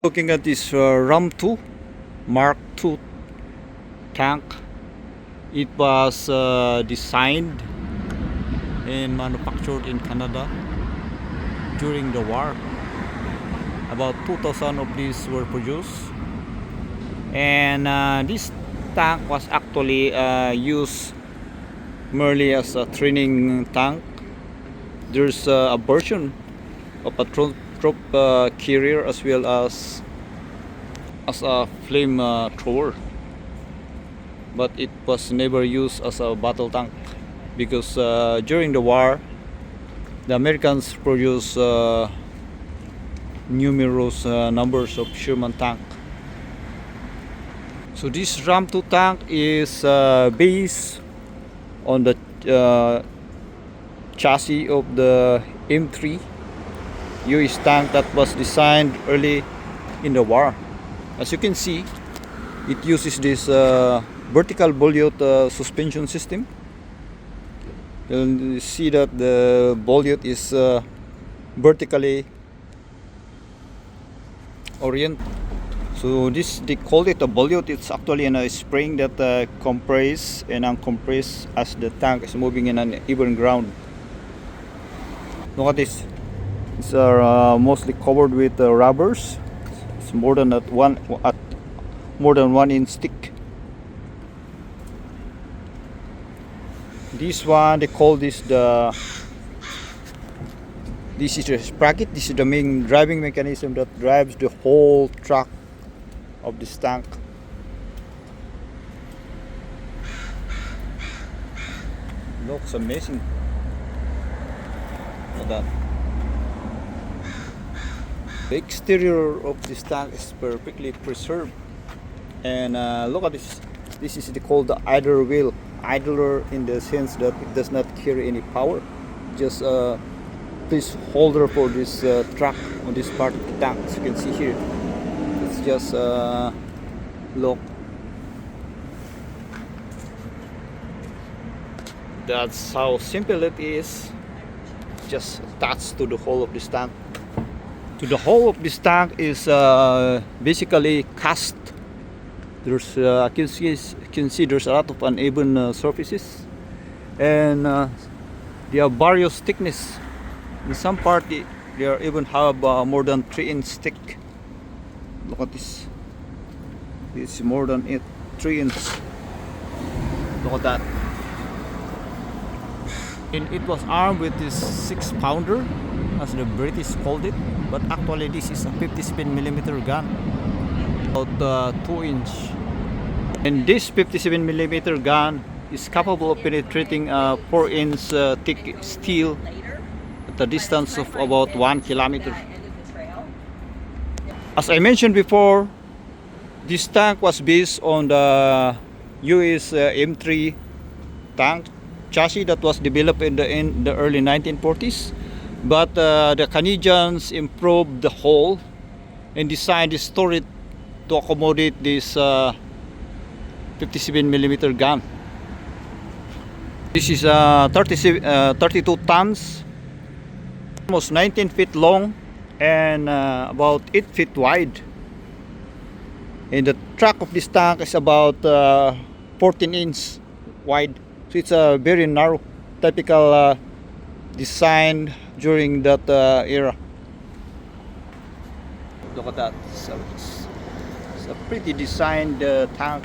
Looking at this RAM 2 Mark II tank, it was designed and manufactured in Canada during the war. About 2,000 of these were produced, and this tank was actually used merely as a training tank. There's a version of a troop carrier as well as a flamethrower, but it was never used as a battle tank because during the war the Americans produced numerous numbers of Sherman tank. So this RAM 2 tank is based on the chassis of the M3 US tank that was designed early in the war. As you can see, it uses this vertical bolute suspension system. You'll see that the bolute is vertically oriented. So this, they call it a bolute. It's actually a spring that compress and uncompress as the tank is moving in an even ground. Look at this. These are mostly covered with rubbers. It's more than more than 1 inch thick. This one, they call this this is the sprocket. This is the main driving mechanism that drives the whole truck of this tank. Looks amazing. Look at that. The exterior of this tank is perfectly preserved, and look at this. This is called the idler wheel. Idler in the sense that it does not carry any power, just this holder for this truck on this part of the tank. As you can see here, it's just look. That's how simple it is. Just attached to the hull of this tank. To the hull of this tank is basically cast. There's I can see there's a lot of uneven surfaces, and they have various thickness. In some part they are even have more than 3 inch thick. Look at this. It's more than 3 inch. Look at that. And it was armed with this 6-pounder, as the British called it, but actually this is a 57mm gun, about 2 inch. And this 57mm gun is capable of penetrating 4 inch thick steel at a distance of about 1 kilometer. As I mentioned before, this tank was based on the US M3 tank chassis that was developed in the early 1940s, but the Canadians improved the hull and designed to store it to accommodate this 57mm gun. This is 32 tons, almost 19 feet long and about 8 feet wide. And the track of this tank is about 14 inch wide. So it's a very narrow, typical design during that era. Look at that. So it's a pretty designed tank.